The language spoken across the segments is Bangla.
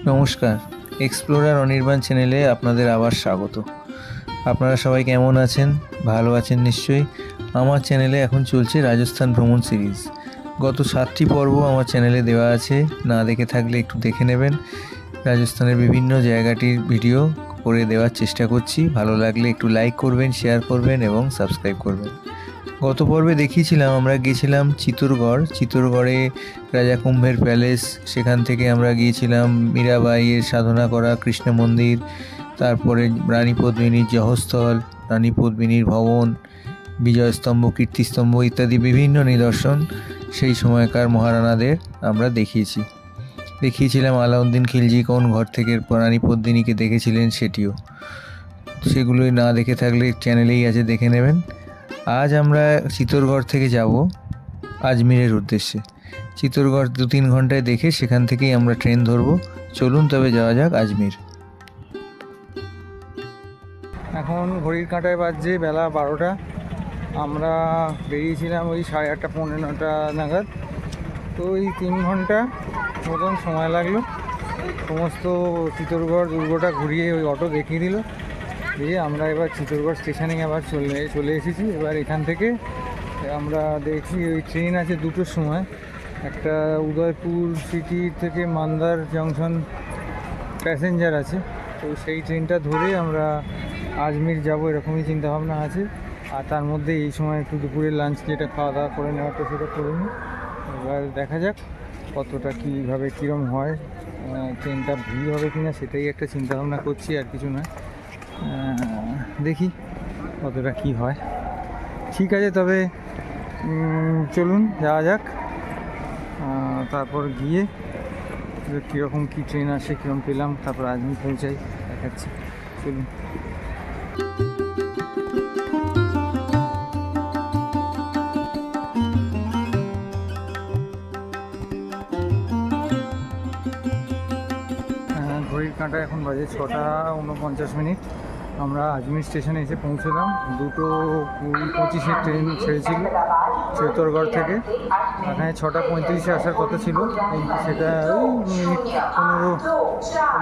নমস্কার, এক্সপ্লোরার অনির্বাণ চ্যানেলে আপনাদের আবার স্বাগত। আপনারা সবাই কেমন আছেন? ভালো আছেন নিশ্চয়ই। আমার চ্যানেলে এখন চলছে রাজস্থান ভ্রমণ সিরিজ। গত 7টি পর্ব আমার চ্যানেলে দেওয়া আছে, না দেখে থাকলে একটু দেখে নেবেন। রাজস্থানের বিভিন্ন জায়গাটির ভিডিও করে দেওয়ার চেষ্টা করছি। ভালো লাগলে একটু লাইক করবেন, শেয়ার করবেন এবং সাবস্ক্রাইব করবেন। গত পর্বে দেখিয়েছিলাম আমরা গিয়েছিলাম চিত্তরগড়ে রাজা কুম্ভের প্যালেস। সেখান থেকে আমরা গিয়েছিলাম মীরাবাইয়ের সাধনা করা কৃষ্ণ মন্দির, তারপরে রানী পদ্মিনীর জহস্থল, রানী পদ্মিনীর ভবন, বিজয়স্তম্ভ, কীর্তিস্তম্ভ ইত্যাদি বিভিন্ন নিদর্শন সেই সময়কার মহারানাদের আমরা দেখিয়েছিলাম আলাউদ্দিন খিলজি কোন ঘর থেকে রানী পদ্মিনীকে দেখেছিলেন সেটিও। সেগুলোই না দেখে থাকলে চ্যানেলেই আছে, দেখে নেবেন। আজ আমরা চিত্তরগড় থেকে যাব আজমিরের উদ্দেশ্যে। চিত্তরগড় 2-3 ঘন্টায় দেখে সেখান থেকেই আমরা ট্রেন ধরবো। চলুন তবে যাওয়া যাক আজমির। এখন ঘড়ির কাঁটায় বাজছে বেলা 12টা। আমরা বেরিয়েছিলাম ওই 8:30 পৌনে 9টা নাগাদ। তো ওই 3 ঘন্টা মতন সময় লাগলো। সমস্ত চিত্তরগড় দুর্গটা ঘুরিয়ে ওই অটো দেখিয়ে দিল। দিয়ে আমরা এবার চিত্তরগড় স্টেশনে আবার চলে এসেছি। এবার এখান থেকে আমরা দেখি ওই ট্রেন আছে 2টোর সময়। একটা উদয়পুর সিটি থেকে মান্দার জংশন প্যাসেঞ্জার আছে, তো সেই ট্রেনটা ধরে আমরা আজমির যাব এরকমই চিন্তাভাবনা আছে। আর তার মধ্যে এই সময় একটু দুপুরের লাঞ্চ যেটা খাওয়া দাওয়া করে নেওয়াটা সেটা করে নিই। এবার দেখা যাক কতটা কীভাবে কীরম হয়, ট্রেনটা ভিড় হবে কিনা সেটাই একটা চিন্তাভাবনা করছি, আর কিছু নয়। দেখি কতটা কি হয়। ঠিক আছে, তবে চলুন যাওয়া যাক। তারপর গিয়ে কীরকম কী ট্রেন আসে, কীরকম পেলাম, তারপর আজমির পৌঁছাই, দেখাচ্ছি। চলুন। ঘড়ির কাঁটা এখন বাজে 6:49। আমরা আজমির স্টেশনে এসে পৌঁছলাম। 2:25 ট্রেন ছেড়েছিল চিত্তরগড় থেকে। এখানে 6:35 আসার কথা ছিল, কিন্তু সেটা মিনিট 15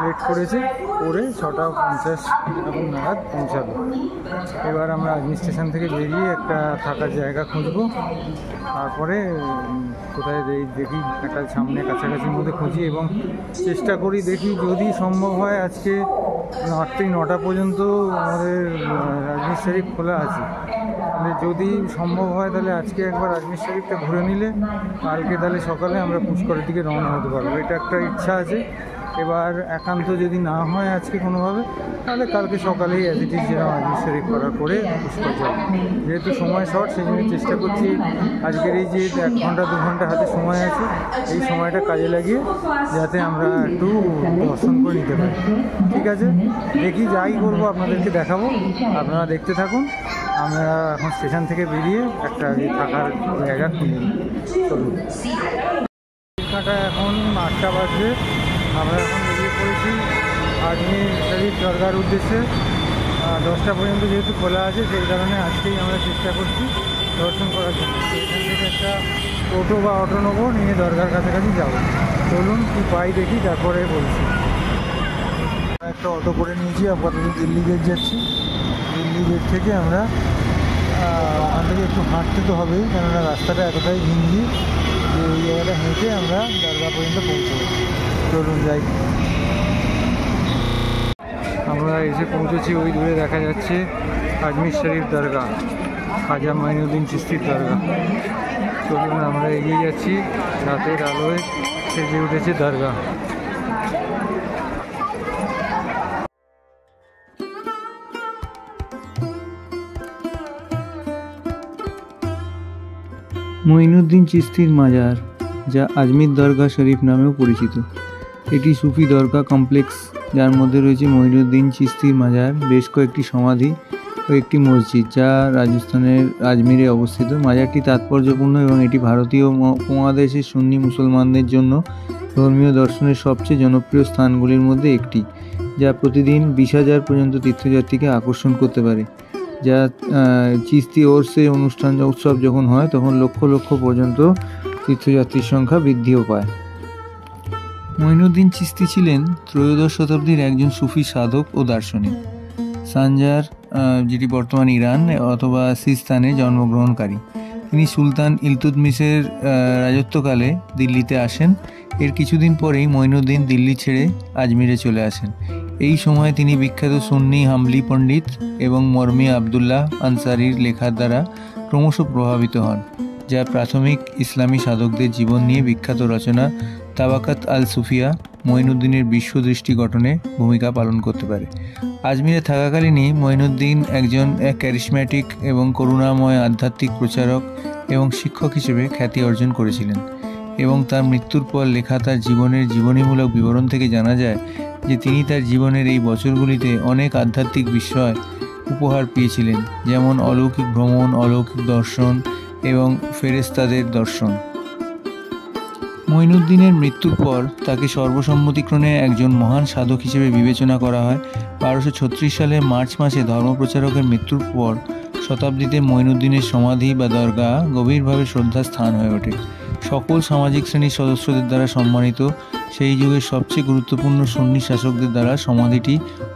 লেট করেছে, করে 6:50 এরকম নাগাদ পৌঁছালো। এবার আমরা আজমির স্টেশন থেকে বেরিয়ে একটা থাকার জায়গা খুঁজবো। তারপরে কোথায় দেখি একটা সামনে কাছাকাছির মধ্যে খুঁজি এবং চেষ্টা করি, দেখি যদি সম্ভব হয়। আজকে রাত্রি 9টা পর্যন্ত আমাদের আজমির শরীফ খোলা আছে। যদি সম্ভব হয় তাহলে আজকে একবার আজমির শরীফটা ঘুরে নিলে কালকে তাহলে সকালে আমরা পুষ্করের দিকে রওনা হতে পারবো। এটা একটা ইচ্ছা আছে। এবার একান্ত যদি না হয় আজকে কোনোভাবে, তাহলে কালকে সকালেই অ্যাজিটিস যেরকম আজমির শরীফ করার করে পুষ্কর যাব। যেহেতু সময় শর্ট, সেই জন্য চেষ্টা করছি আজকের এই যে 1 ঘন্টা 2 ঘন্টা হাতে সময় আছে, এই সময়টা কাজে লাগিয়ে যাতে আমরা একটু দর্শন করে নিতে পারি। ঠিক আছে, দেখি যাই করবো আপনাদেরকে দেখাবো, আপনারা দেখতে থাকুন। আমরা এখন স্টেশন থেকে বেরিয়ে একটা থাকার জায়গা খুঁজে নিই। চলুন। এখন 8টা বাজছে। আমরা এখন বেরিয়ে পড়েছি আজমির শরীফ দরগার উদ্দেশ্যে। 10টা পর্যন্ত যেহেতু খোলা আছে, সেই কারণে আজকেই আমরা চেষ্টা করছি দর্শন করার জন্য। এখান থেকে একটা টোটো বা অটো নেবো, নিয়ে দরগার কাছাকাছি যাবো। চলুন কি পাই দেখি, তারপরে বলছি। একটা অটো করে নিয়েছি, আপাতত দিল্লি গেট যাচ্ছি। দিল্লি গেট থেকে আমরা ওখান থেকে একটু হাঁটতে তো হবেই, কেননা রাস্তাটা এতটাই ঘিঞ্জি যে ওই জায়গাটা হেঁটে আমরা দরগা পর্যন্ত পৌঁছবো। চলুন যাই। আমরা এসে পৌঁছেছি, ওই দূরে দেখা যাচ্ছে আজমির শরীফ দরগা, খাজা মাইনুদ্দিন চিশতির দরগা। চলুন আমরা এগিয়ে যাচ্ছি। রাতের আলোয় সেজে উঠেছে দরগা। মঈনুদ্দিন চিশতির মাজার, যা আজমির দরগা শরীফ নামেও পরিচিত। এটি সুফি দরগা কমপ্লেক্স, যার মধ্যে রয়েছে মঈনুদ্দিন চিশতির মাজার, বেশ কয়েকটি সমাধি ও একটি মসজিদ, যা রাজস্থানের আজমিরে অবস্থিত। মাজারটি তাৎপর্যপূর্ণ এবং এটি ভারতীয় উপমহাদেশের সুন্নি মুসলমানদের জন্য ধর্মীয় দর্শনের সবচেয়ে জনপ্রিয় স্থানগুলির মধ্যে একটি, যা প্রতিদিন 20,000 পর্যন্ত তীর্থযাত্রীকে আকর্ষণ করতে পারে। যা চিশতি ওরসে উৎসব যখন হয়, তখন লক্ষ লক্ষ পর্যন্ত তীর্থযাত্রীর সংখ্যা বৃদ্ধিও পায়। মঈনুদ্দিন চিশতি ছিলেন ত্রয়োদশ শতাব্দীর একজন সুফি সাধক ও দার্শনিক। সানজার, যেটি বর্তমান ইরান অথবা সিস্তানে জন্মগ্রহণকারী। তিনি সুলতান ইলতুৎমিশের রাজত্বকালে দিল্লিতে আসেন। এর কিছুদিন পরেই মঈনুদ্দিন দিল্লি ছেড়ে আজমিরে চলে আসেন। এই সময়ে তিনি বিখ্যাত সুন্নি হাম্বলি পণ্ডিত এবং মরমি আবদুল্লাহ আনসারির লেখার দ্বারা ক্রমশ প্রভাবিত হন, যা প্রাথমিক ইসলামী সাধকদের জীবন নিয়ে বিখ্যাত রচনা তাবাকাত আল সুফিয়া মঈনুদ্দিনের বিশ্বদৃষ্টি গঠনে ভূমিকা পালন করতে পারে। আজমিরে থাকাকালীনই মঈনুদ্দিন একজন ক্যারিশম্যাটিক এবং করুণাময় আধ্যাত্মিক প্রচারক এবং শিক্ষক হিসেবে খ্যাতি অর্জন করেছিলেন, এবং তার মৃত্যুর পর লেখা তার জীবনের জীবনীমূলক বিবরণ থেকে জানা যায় যে তিনি তার জীবনের এই বছরগুলিতে অনেক আধ্যাত্মিক বিষয় উপহার পেয়েছিলেন, যেমন অলৌকিক ভ্রমণ, অলৌকিক দর্শন এবং ফেরেশতাদের দর্শন। মঈনুদ্দিনের মৃত্যুর পর তাকে সর্বসম্মতিক্রমে একজন মহান সাধক হিসেবে বিবেচনা করা হয়। 1236 সালে মার্চ মাসে ধর্মপ্রচারকের মৃত্যুর পর শতাব্দীতে মঈনুদ্দিনের সমাধি বা দরগা গভীরভাবে শ্রদ্ধার স্থান হয়ে ওঠে। সকল সামাজিক শ্রেণীর সদস্যদের দ্বারা সম্মানিত সেই যুগের সবচেয়ে গুরুত্বপূর্ণ সুন্নি শাসকদের দ্বারা সমাধিটি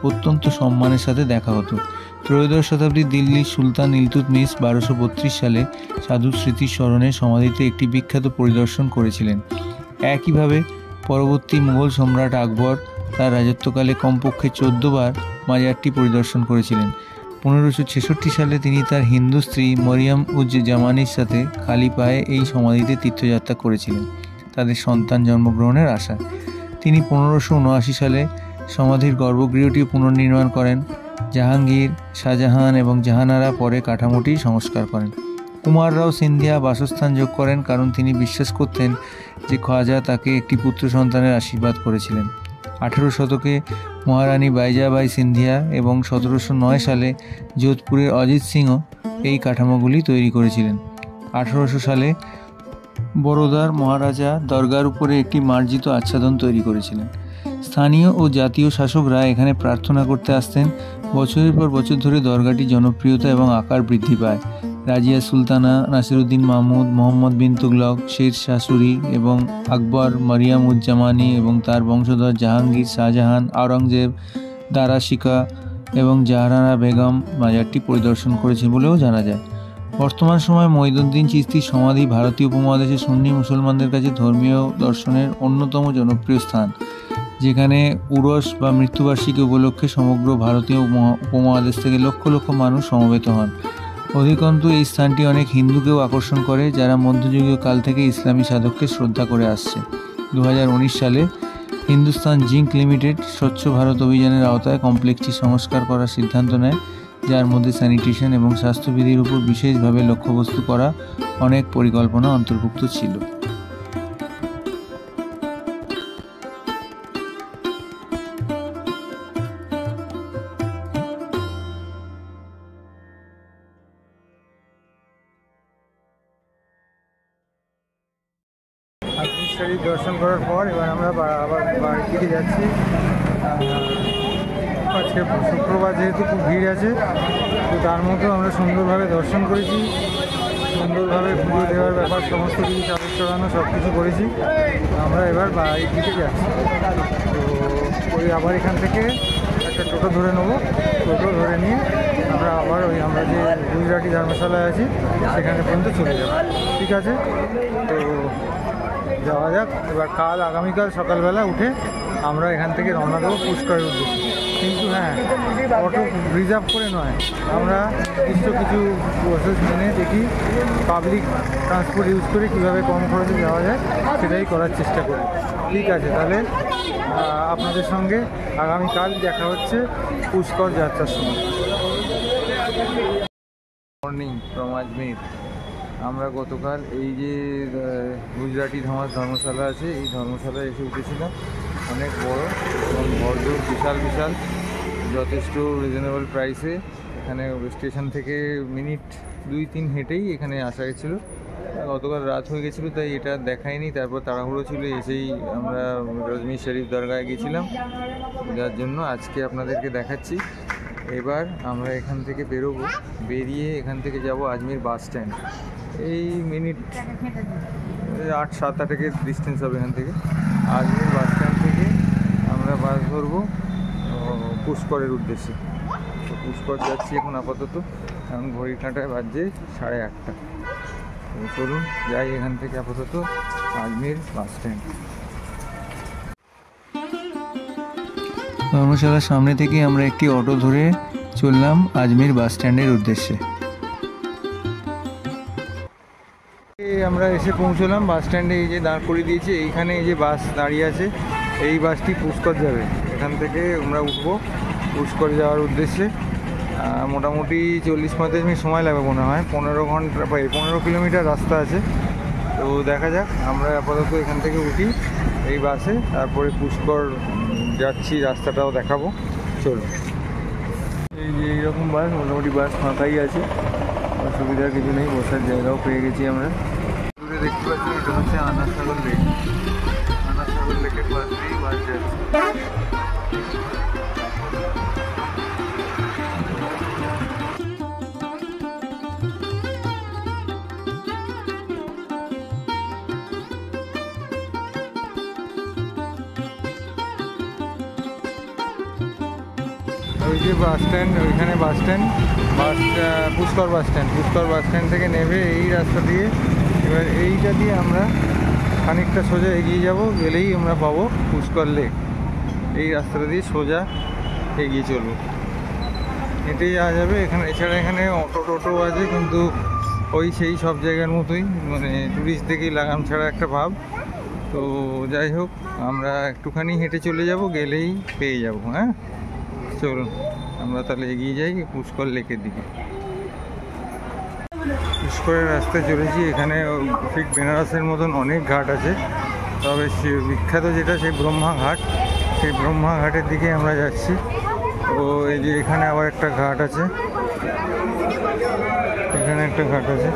অত্যন্ত সম্মানের সাথে দেখা হতো। ত্রয়োদশ শতাব্দীর দিল্লির সুলতান ইলতুৎমিশ 1232 সালে সাধুর স্মৃতির স্মরণে সমাধিতে একটি বিখ্যাত পরিদর্শন করেছিলেন। একইভাবে পরবর্তী মুঘল সম্রাট আকবর তার রাজত্বকালে কমপক্ষে 14 বার মাজারটি পরিদর্শন করেছিলেন। 1566 সালে তিনি তার হিন্দু স্ত্রী মরিয়ম উজ জামানির সাথে খালি পায়ে এই সমাধিতে তীর্থযাত্রা করেছিলেন তাদের সন্তান জন্মগ্রহণের আশায়। তিনি 1579 সালে সমাধির গর্ভগৃহটি পুনর্নির্মাণ করেন। জাহাঙ্গীর, শাহজাহান এবং জাহানারা পরে কাঠামোটি সংস্কার করেন। কুমার রাও সিন্ধিয়া বাসস্থান যোগ করেন, কারণ তিনি বিশ্বাস করতেন যে খাজা তাকে একটি পুত্র সন্তানের আশীর্বাদ করেছিলেন। 18 শতকে মহারানী বাইজাবাই সিন্ধিয়া এবং 1709 সালে যোধপুরের অজিত সিংহ এই কাঠামোগুলি তৈরি করেছিলেন। 1800 সালে বরোদার মহারাজা দরগার উপরে একটি মার্জিত আচ্ছাদন তৈরি করেছিলেন। স্থানীয় ও জাতীয় শাসকরা এখানে প্রার্থনা করতে আসতেন। বছরের পর বছর ধরে দরগাটির জনপ্রিয়তা এবং আকার বৃদ্ধি পায়। রাজিয়া সুলতানা, নাসিরুদ্দিন মাহমুদ, মোহাম্মদ বিন তুগলক, শের শাহ সুরি এবং আকবর, মরিয়ম উজ জামানি এবং তার বংশধর জাহাঙ্গীর, শাহজাহান, আওরঙ্গজেব, দারা শিকা এবং জাহানারা বেগম মাজারটি পরিদর্শন করেছে বলেও জানা যায়। বর্তমান সময়ে মঈনুদ্দিন চিশতির সমাধি ভারতীয় উপমহাদেশে সুন্নি মুসলমানদের কাছে ধর্মীয় দর্শনের অন্যতম জনপ্রিয় স্থান, যেখানে উরস বা মৃত্যুবার্ষিকী উপলক্ষে সমগ্র ভারতীয় উপমহাদেশ থেকে লক্ষ লক্ষ মানুষ সমবেত হন। অধিকন্তু এই স্থানটি অনেক হিন্দুকেও আকর্ষণ করে, যারা মধ্যযুগীয় কাল থেকে ইসলামী সাধককে শ্রদ্ধা করে আসছে। 2019 সালে হিন্দুস্তান জিঙ্ক লিমিটেড স্বচ্ছ ভারত অভিযানের আওতায় কমপ্লেক্সটি সংস্কার করার সিদ্ধান্ত নেয়, যার মধ্যে স্যানিটেশন এবং স্বাস্থ্যবিধির উপর বিশেষভাবে লক্ষ্যবস্তু করা অনেক পরিকল্পনা অন্তর্ভুক্ত ছিল। আজমির শরীফ দর্শন করার পর এবার আমরা আবার বাড়ির দিকে যাচ্ছি। আজকে শুক্রবার, যেহেতু খুব ভিড় আছে, তো তার মধ্যেও আমরা সুন্দরভাবে দর্শন করেছি, সুন্দরভাবে পুজো দেওয়ার ব্যাপার সমস্ত কিছু চাদর চড়ানো সব কিছু করেছি। আমরা এবার বাড়ির দিকে যাচ্ছি। তো ওই আবার এখান থেকে একটা টোটো ধরে নেবো। টোটো ধরে নিয়ে আমরা আবার ওই আমরা যে গুজরাটি ধর্মশালায় আছি সেখানে পর্যন্ত চলে যাব। ঠিক আছে, তো যাওয়া যাক। এবার আগামীকাল সকালবেলা উঠে আমরা এখান থেকে রওনা দেবো পুষ্করের উদ্দেশ্যে। কিন্তু হ্যাঁ, অটো রিজার্ভ করে নয়, আমরা কিছু প্রসেস মেনে দেখি পাবলিক ট্রান্সপোর্ট ইউজ করে কীভাবে কম খরচে যাওয়া যায় সেটাই করার চেষ্টা করি। ঠিক আছে, তাহলে আপনাদের সঙ্গে আগামীকাল দেখা হচ্ছে পুষ্কর যাত্রার সময়। Morning from Ajmer. আমরা গতকাল এই যে গুজরাটি ধর্মশালা আছে, এই ধর্মশালায় এসে উঠেছিলাম। অনেক বড় এবং ভরদূর, বিশাল যথেষ্ট রিজনেবল প্রাইসে। এখানে স্টেশন থেকে মিনিট 2-3 হেঁটেই এখানে আসা গেছিলো। গতকাল রাত হয়ে গেছিলো, তাই এটা দেখায়নি। তারপর তাড়াহুড়ো ছিল, এসেই আমরা আজমির শরীফ দরগায় গেছিলাম, যার জন্য আজকে আপনাদেরকে দেখাচ্ছি। এবার আমরা এখান থেকে বেরোবো, বেরিয়ে এখান থেকে যাব আজমির বাস স্ট্যান্ড। এই মিনিট 8-7-8 ডিস্টেন্স হবে এখান থেকে। আজমির বাস স্ট্যান্ড ধরবো পুষ্করের উদ্দেশ্যে। তো পুষ্কর যাচ্ছি এখন আপাতত। এখন ঘড়ির কাঁটায় বাজছে 8:30। তো চলুন যাই এখান থেকে আপাতত আজমির বাস স্ট্যান্ড। ধর্মশালার সামনে থেকে আমরা একটি অটো ধরে চললাম আজমির বাস স্ট্যান্ডের উদ্দেশ্যে। আমরা এসে পৌঁছলাম বাস স্ট্যান্ডে। এই যে দাঁড় করিয়ে দিয়েছে, এইখানে এই যে বাস দাঁড়িয়ে আছে, এই বাসটি পুষ্কর যাবে। এখান থেকে আমরা উঠবো পুষ্কর যাওয়ার উদ্দেশ্যে। মোটামুটি 40-45 মিনিট সময় লাগবে মনে হয়। 15 কিলোমিটার রাস্তা আছে। তো দেখা যাক, আমরা আপাতত এখান থেকে উঠি এই বাসে, তারপরে পুষ্কর যাচ্ছি, রাস্তাটাও দেখাবো। চলো। এই যে এইরকম বাস, মোটামুটি বাস ফাঁকাই আছে, অসুবিধার কিছু নেই, বসার জায়গাও পেয়ে গেছি আমরা। দূরে দেখতে পাচ্ছি এটা হচ্ছে আনাসাগর লেক। আনাসাগর লেকের পাশ দিয়েই বাস যাচ্ছে। ওই যে বাস স্ট্যান্ড, ওইখানে bus stand, Pushkar bus stand. Pushkar bus stand থেকে নেমে এই রাস্তা দিয়ে, এবার এইটা দিয়ে আমরা খানিকটা সোজা এগিয়ে যাব, গেলেই আমরা পাবো পুষ্কর লেক। এই রাস্তাটা দিয়ে সোজা এগিয়ে চলবো, হেঁটেই যাওয়া যাবে। এছাড়া এখানে অটো টোটো আছে, কিন্তু ওই সেই সব জায়গার মতোই, মানে টুরিস্ট দেখেই লাগাম ছাড়া একটা ভাব। তো যাই হোক, আমরা একটুখানি হেঁটে চলে যাব, গেলেই পেয়ে যাব। হ্যাঁ চলুন আমরা তাহলে এগিয়ে যাই পুষ্কর লেকের দিকে। পুষ্করের রাস্তায় চলেছি। এখানে ঠিক বেনারসের মতন অনেক ঘাট আছে, তবে বিখ্যাত যেটা সেই ব্রহ্মা ঘাট, সেই ব্রহ্মা ঘাটের দিকে আমরা যাচ্ছি। তো এই যে এখানে আবার একটা ঘাট আছে, এখানে একটা ঘাট আছে।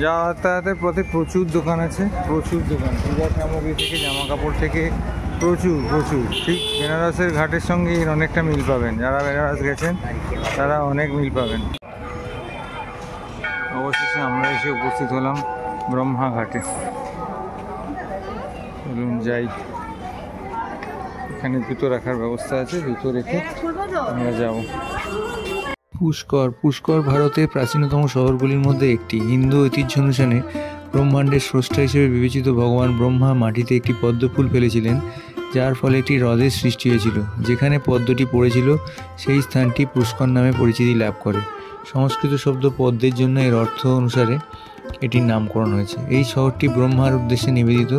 যাতায়াতের পথে প্রচুর দোকান আছে, প্রচুর দোকান, পূজা সামগ্রী থেকে জামা কাপড় থেকে প্রচুর প্রচুর। ঠিক বেনারসের ঘাটের সঙ্গে এর অনেকটা মিল পাবেন, যারা বেনারস গেছেন তারা অনেক মিল পাবেন। অবশেষে আমরা এসে উপস্থিত হলাম ব্রহ্মা ঘাটে। চলুন যাই, এখানে জুতো রাখার ব্যবস্থা আছে, জুতো রেখে আমরা যাব। পুষ্কর ভারতের প্রাচীনতম শহরগুলির মধ্যে একটি। হিন্দু ঐতিহ্য অনুসারে ব্রহ্মাণ্ডের স্রষ্টা হিসেবে বিবেচিত ভগবান ব্রহ্মা মাটিতে একটি পদ্মফুল ফেলেছিলেন, যার ফলে একটি হ্রদের সৃষ্টি হয়েছিল। যেখানে পদ্মটি পড়েছিল সেই স্থানটি পুষ্কর নামে পরিচিতি লাভ করে। সংস্কৃত শব্দ পদ্মের জন্য এর অর্থ অনুসারে এটির নামকরণ হয়েছে। এই শহরটি ব্রহ্মার উদ্দেশ্যে নিবেদিত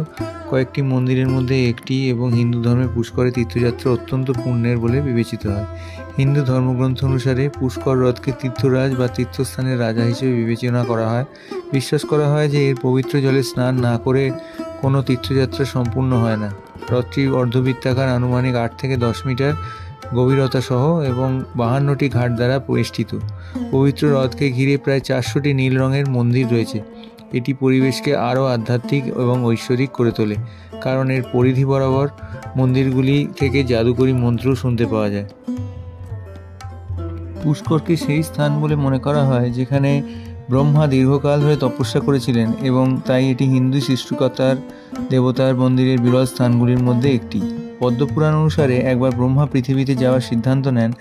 কয়েকটি মন্দিরের মধ্যে একটি এবং হিন্দু ধর্মে পুষ্করে তীর্থযাত্রা অত্যন্ত পুণ্যের বলে বিবেচিত হয়। হিন্দু ধর্মগ্রন্থ অনুসারে পুষ্কর হ্রদকে তীর্থরাজ বা তীর্থস্থানের রাজা হিসেবে বিবেচনা করা হয়। বিশ্বাস করা হয় যে এর পবিত্র জলে স্নান না করে কোনো তীর্থযাত্রা সম্পূর্ণ হয় না। হ্রদটি অর্ধবৃত্তাকার, আনুমানিক 8 থেকে 10 মিটার গভীরতা সহ এবং 52টি ঘাট দ্বারা বেষ্টিত। পবিত্র হ্রদকে ঘিরে প্রায় 400টি নীল রঙের মন্দির রয়েছে। এটি পরিবেশকে আরও আধ্যাত্মিক এবং ঐশ্বরিক করে তোলে, কারণ এর পরিধি বরাবর মন্দিরগুলি থেকে জাদুকরী মন্ত্র শুনতে পাওয়া যায়। পুষ্করকে সেই স্থান বলে মনে করা হয় যেখানে ব্রহ্মা দীর্ঘকাল ধরে তপস্যা করেছিলেন, এবং তাই এটি হিন্দু সৃষ্টিকর্তার দেবতার মন্দিরের বিরল স্থানগুলির মধ্যে একটি। পদ্মপুরাণ অনুসারে একবার ব্রহ্মা পৃথিবীতে যাওয়ার সিদ্ধান্ত নেন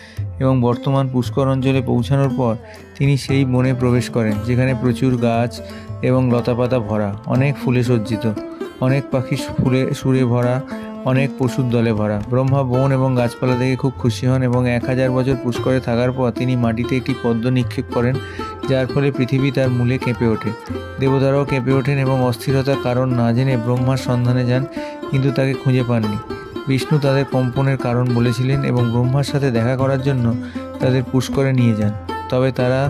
এবং বর্তমান পুষ্কর অঞ্চলে পৌঁছানোর পর তিনি সেই বনে প্রবেশ করেন, যেখানে প্রচুর গাছ এবং লতাপাতা ভরা, অনেক ফুলে সজ্জিত, অনেক পাখি সুরে ভরা, অনেক পশুর দলে ভরা। ব্রহ্মা বন এবং গাছপালা দেখে খুব খুশি হন এবং 1000 বছর পুষ্করে থাকার পর তিনি মাটিতে একটি পদ্ম নিক্ষেপ করেন, যার ফলে পৃথিবী তার মূলে কেঁপে ওঠে। দেবতারাও কেঁপে ওঠেন এবং অস্থিরতার কারণ না জেনে ব্রহ্মার সন্ধানে যান, কিন্তু তাকে খুঁজে পাননি। বিষ্ণু তাদের কম্পনের কারণ বলেছিলেন এবং ব্রহ্মার সাথে দেখা করার জন্য তাদের পুষ্করে নিয়ে যান, তবে তারা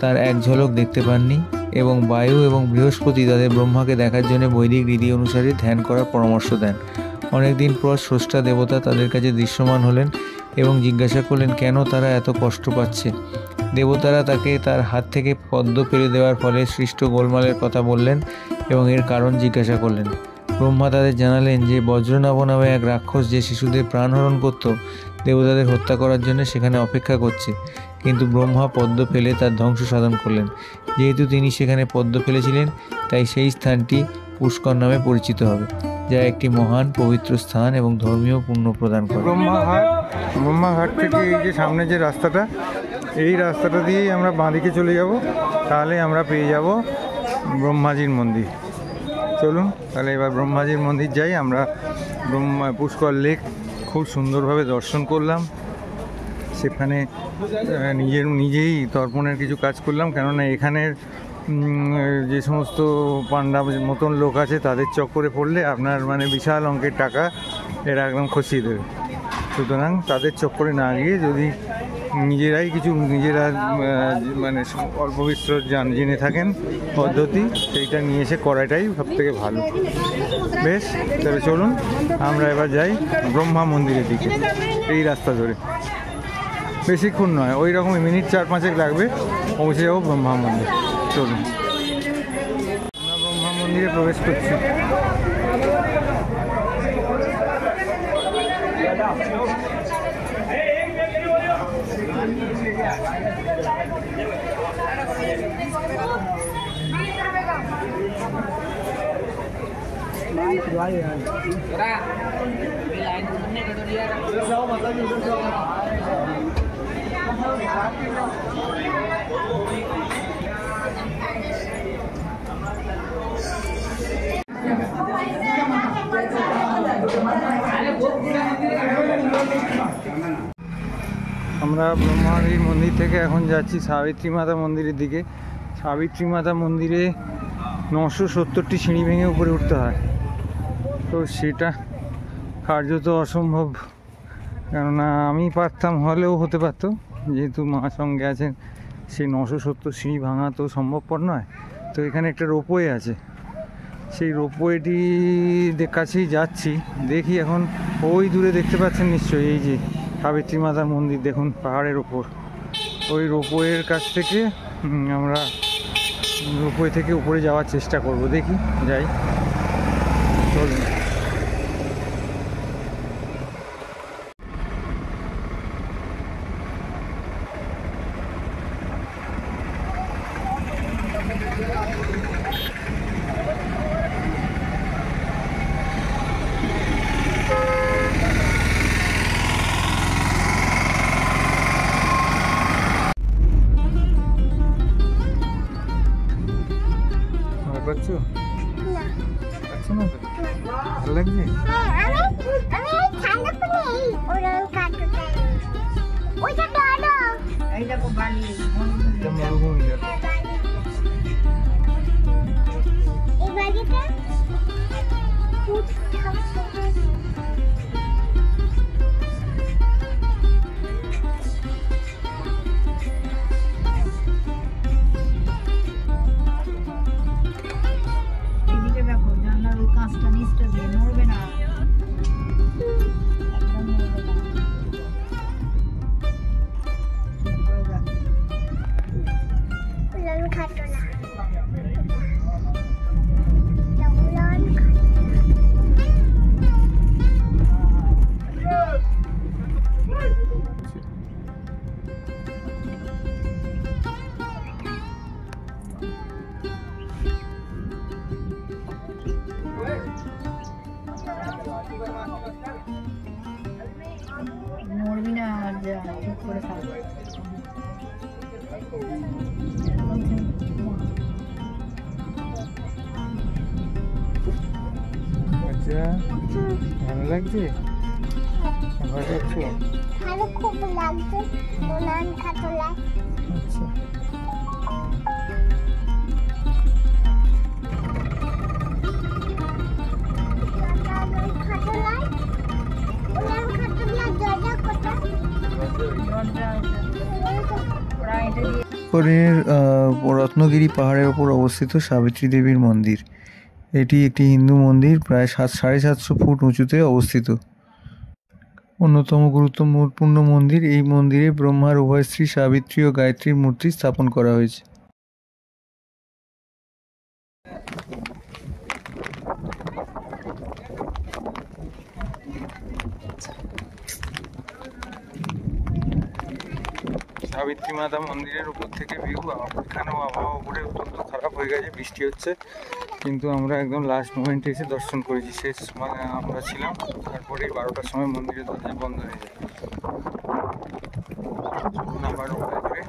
তার এক ঝলক দেখতে পাননি এবং বায়ু এবং বৃহস্পতি তাদের ব্রহ্মাকে দেখার জন্য বৈদিক রীতি অনুসারে ধ্যান করার পরামর্শ দেন। অনেকদিন পর স্রষ্টা দেবতা তাদের কাছে দৃশ্যমান হলেন এবং জিজ্ঞাসা করলেন কেন তারা এত কষ্ট পাচ্ছে। দেবতারা তাকে তার হাত থেকে পদ্ম ফেলে দেওয়ার ফলে সৃষ্ট গোলমালের কথা বললেন এবং এর কারণ জিজ্ঞাসা করলেন। ব্রহ্মা তাদের জানালেন যে বজ্রনাভ নামে এক রাক্ষস যে শিশুদের প্রাণহরণ করত দেবতাদের হত্যা করার জন্য সেখানে অপেক্ষা করছে, কিন্তু ব্রহ্মা পদ্ম ফেলে তার ধ্বংস সাধন করলেন। যেহেতু তিনি সেখানে পদ্ম ফেলেছিলেন তাই সেই স্থানটি পুষ্কর নামে পরিচিত হবে, যা একটি মহান পবিত্র স্থান এবং ধর্মীয় পুণ্য প্রদান করে। ব্রহ্মাঘাট থেকে এই যে সামনে যে রাস্তাটা, এই রাস্তাটা দিয়েই আমরা বাঁদিকে চলে যাব, তাহলে আমরা পেয়ে যাব ব্রহ্মাজির মন্দির। চলুন তাহলে এবার ব্রহ্মাজির মন্দির যাই। আমরা পুষ্কর লেক খুব সুন্দরভাবে দর্শন করলাম, সেখানে নিজেই তর্পণের কিছু কাজ করলাম, কেননা এখানের যে সমস্ত পান্ডা মতন লোক আছে তাদের চক্করে পড়লে আপনার মানে বিশাল অঙ্কের টাকা এরা একদম খসিয়ে দেবে। সুতরাং তাদের চক্করে না গিয়ে যদি নিজেরা মানে অল্প বিস্তর জেনে থাকেন পদ্ধতি, সেইটা নিয়ে এসে করাটাই সবথেকে ভালো। বেশ, তবে চলুন আমরা এবার যাই ব্রহ্মা মন্দিরের দিকে। এই রাস্তা ধরে বেশিক্ষণ নয়, ওই রকমই মিনিট 4-5 লাগবে, পৌঁছে যাবো ব্রহ্মা মন্দির। চলুন আমরা ব্রহ্মা মন্দিরে প্রবেশ করছি। আমরা ব্রহ্মাজির মন্দির থেকে এখন যাচ্ছি সাবিত্রী মাতা মন্দিরের দিকে। সাবিত্রী মাতা মন্দিরে 970টি সিঁড়ি ভেঙে উপরে উঠতে হয়, তো সেটা কার্যত অসম্ভব। কেননা আমি পারতাম, হলেও হতে পারতো, যেহেতু মা সঙ্গে আছেন, সেই 970 সিঁড়ি ভাঙা তো সম্ভবপর নয়। তো এখানে একটা রোপওয়ে আছে, সেই রোপওয়েটি কাছেই যাচ্ছি। দেখি এখন ওই দূরে দেখতে পাচ্ছেন নিশ্চয়ই, এই যে সাবিত্রী মাতার মন্দির দেখুন পাহাড়ের ওপর। ওই রোপওয়ের কাছ থেকে আমরা রোপওয়ে থেকে উপরে যাওয়ার চেষ্টা করব, দেখি যাই, চলুন। পাচ্ছো? পাচ্ছো না তো? ভালো লাগছে? মরবি না, আর চুপ করে থাক। আচ্ছা, ভালো লাগছে? ভালো লাগছে? ভালো, খুব লাগছে। উনান খাটলা। আচ্ছা, রত্নগিরি পাহাড়ের ওপর অবস্থিত সাবিত্রী দেবীর মন্দির। এটি একটি হিন্দু মন্দির, প্রায় 750 ফুট উঁচুতে অবস্থিত। অন্যতম গুরুত্বপূর্ণ মন্দির। এই মন্দিরে ব্রহ্মার উভয় স্ত্রী সাবিত্রী ও গায়ত্রীর মূর্তি স্থাপন করা হয়েছে। সাবিত্রী মাতা মন্দিরের উপর থেকে ভিউ। এখানেও আবহাওয়া উপরে অত্যন্ত খারাপ হয়ে গেছে, বৃষ্টি হচ্ছে, কিন্তু আমরা একদম লাস্ট মোমেন্টে এসে দর্শন করেছি। শেষ সময় আমরা ছিলাম, তারপরে 12টার সময় মন্দিরের দরজা বন্ধ হয়ে যায়। আবার ওখানে করে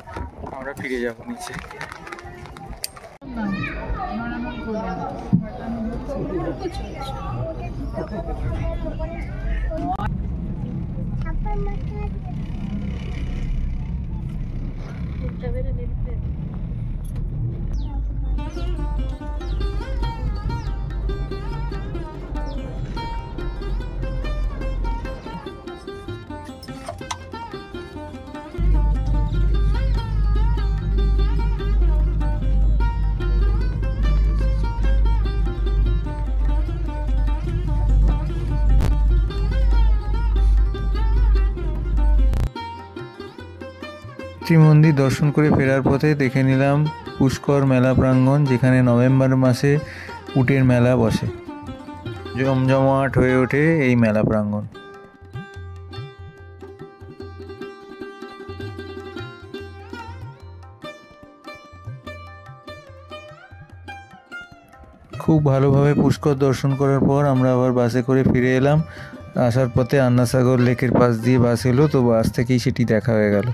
আমরা ফিরে যাবো নিচে। মন্দির দর্শন করে ফেরার পথে দেখে নিলাম পুষ্কর মেলা প্রাঙ্গণ, যেখানে নভেম্বর মাসে উটের মেলা বসে। জমজমাট হয়ে ওঠে এই মেলা প্রাঙ্গণ। খুব ভালোভাবে পুষ্কর দর্শন করার পর আমরা আবার বাসে করে ফিরে এলাম। আসার পথে আন্নাসাগর লেকের পাশ দিয়ে বাস এলো, তো বাস থেকেই সেটি দেখা হয়ে গেল।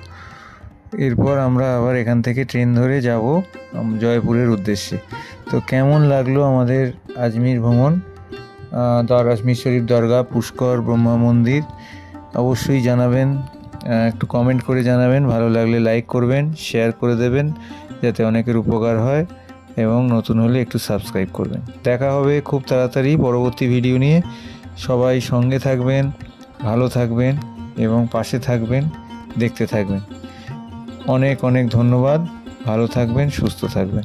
এরপর আমরা আবার এখান থেকে ট্রেন ধরে যাব জয়পুরের উদ্দেশ্যে। তো কেমন লাগলো আমাদের আজমির ভ্রমণ, আজমির শরীফ দরগা, পুষ্কর, ব্রহ্মা মন্দির, অবশ্যই জানাবেন, একটু কমেন্ট করে জানাবেন। ভালো লাগলে লাইক করবেন, শেয়ার করে দেবেন যাতে অনেকের উপকার হয়, এবং নতুন হলে একটু সাবস্ক্রাইব করবেন। দেখা হবে খুব তাড়াতাড়ি পরবর্তী ভিডিও নিয়ে। সবাই সঙ্গে থাকবেন, ভালো থাকবেন এবং পাশে থাকবেন, দেখতে থাকবেন। অনেক অনেক ধন্যবাদ। ভালো থাকবেন, সুস্থ থাকবেন।